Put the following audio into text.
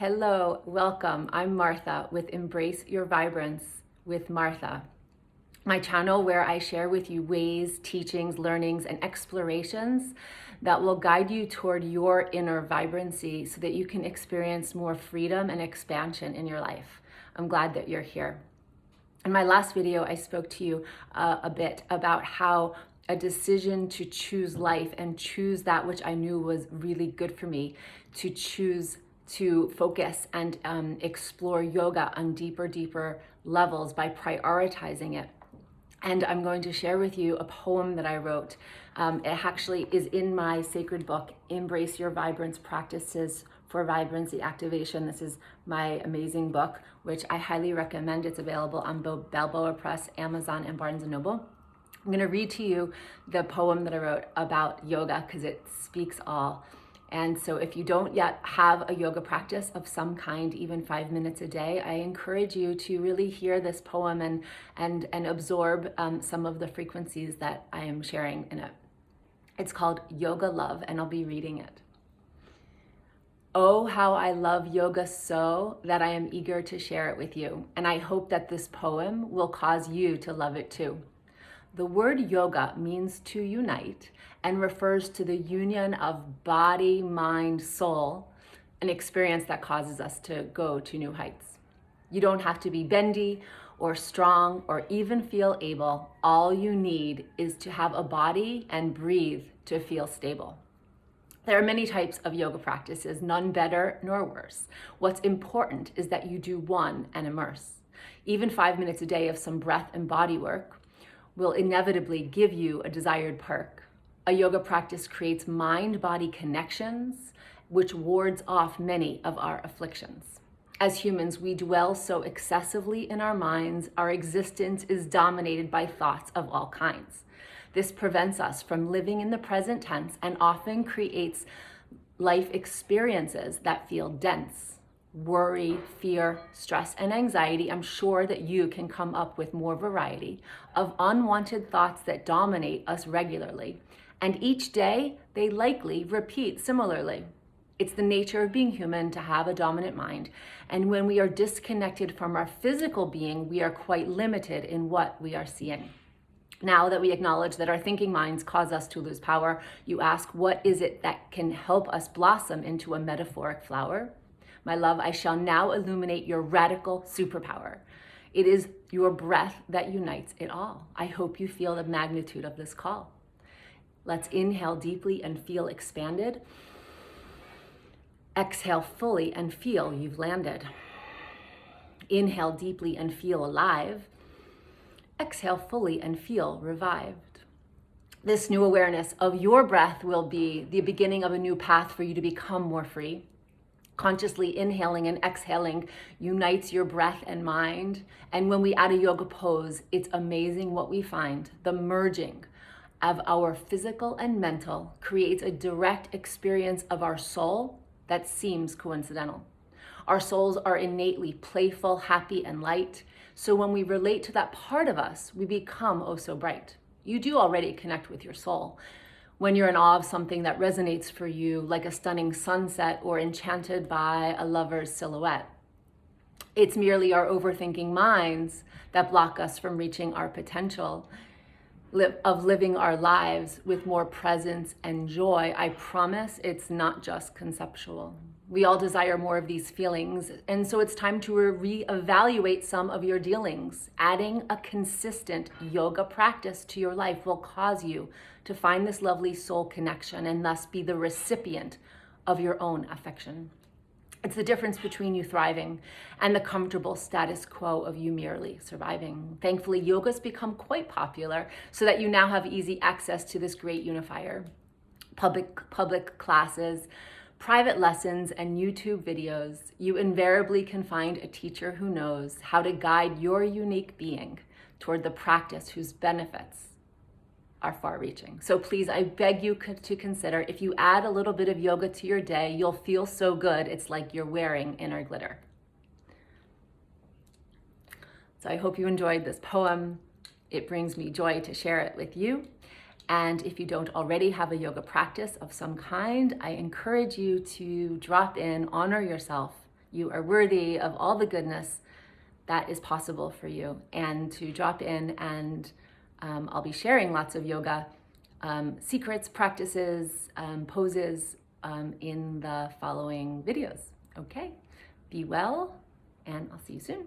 Hello, welcome. I'm Martha with Embrace Your Vibrance with Martha, my channel where I share with you ways, teachings, learnings, and explorations that will guide you toward your inner vibrancy so that you can experience more freedom and expansion in your life. I'm glad that you're here. In my last video, I spoke to you a bit about how a decision to choose life and choose that which I knew was really good for me, to choose to focus and explore yoga on deeper levels by prioritizing it. And I'm going to share with you a poem that I wrote. It actually is in my sacred book, Embrace Your Vibrance Practices for Vibrancy Activation. This is my amazing book, which I highly recommend. It's available on both Balboa Press, Amazon, and Barnes & Noble. I'm going to read to you the poem that I wrote about yoga because it speaks all. And so if you don't yet have a yoga practice of some kind, even 5 minutes a day, I encourage you to really hear this poem and absorb some of the frequencies that I am sharing in it. It's called Yoga Love, and I'll be reading it. Oh, how I love yoga so that I am eager to share it with you. And I hope that this poem will cause you to love it too. The word yoga means to unite and refers to the union of body, mind, soul, an experience that causes us to go to new heights. You don't have to be bendy or strong or even feel able. All you need is to have a body and breathe to feel stable. There are many types of yoga practices, none better nor worse. What's important is that you do one and immerse. Even 5 minutes a day of some breath and body work will inevitably give you a desired perk. A yoga practice creates mind-body connections, which wards off many of our afflictions. As humans, we dwell so excessively in our minds, our existence is dominated by thoughts of all kinds. This prevents us from living in the present tense and often creates life experiences that feel dense. Worry, fear, stress, and anxiety, I'm sure that you can come up with more variety of unwanted thoughts that dominate us regularly. And each day, they likely repeat similarly. It's the nature of being human to have a dominant mind. And when we are disconnected from our physical being, we are quite limited in what we are seeing. Now that we acknowledge that our thinking minds cause us to lose power, you ask, what is it that can help us blossom into a metaphoric flower? My love, I shall now illuminate your radical superpower. It is your breath that unites it all. I hope you feel the magnitude of this call. Let's inhale deeply and feel expanded. Exhale fully and feel you've landed. Inhale deeply and feel alive. Exhale fully and feel revived. This new awareness of your breath will be the beginning of a new path for you to become more free. Consciously inhaling and exhaling unites your breath and mind. And when we add a yoga pose, it's amazing what we find. The merging of our physical and mental creates a direct experience of our soul that seems coincidental. Our souls are innately playful, happy, and light. So when we relate to that part of us, we become oh so bright. You do already connect with your soul. When you're in awe of something that resonates for you, like a stunning sunset or enchanted by a lover's silhouette. It's merely our overthinking minds that block us from reaching our potential of living our lives with more presence and joy. I promise it's not just conceptual. We all desire more of these feelings, and so it's time to reevaluate some of your dealings. Adding a consistent yoga practice to your life will cause you to find this lovely soul connection and thus be the recipient of your own affection. It's the difference between you thriving and the comfortable status quo of you merely surviving. Thankfully, yoga's become quite popular so that you now have easy access to this great unifier. Public classes, private lessons, and YouTube videos. You invariably can find a teacher who knows how to guide your unique being toward the practice whose benefits are far-reaching. So please, I beg you to consider, if you add a little bit of yoga to your day, you'll feel so good, it's like you're wearing inner glitter. So I hope you enjoyed this poem. It brings me joy to share it with you. And if you don't already have a yoga practice of some kind, I encourage you to drop in, honor yourself, You are worthy of all the goodness that is possible for you. And to drop in, and I'll be sharing lots of yoga secrets, practices, poses in the following videos. Okay, be well, and I'll see you soon.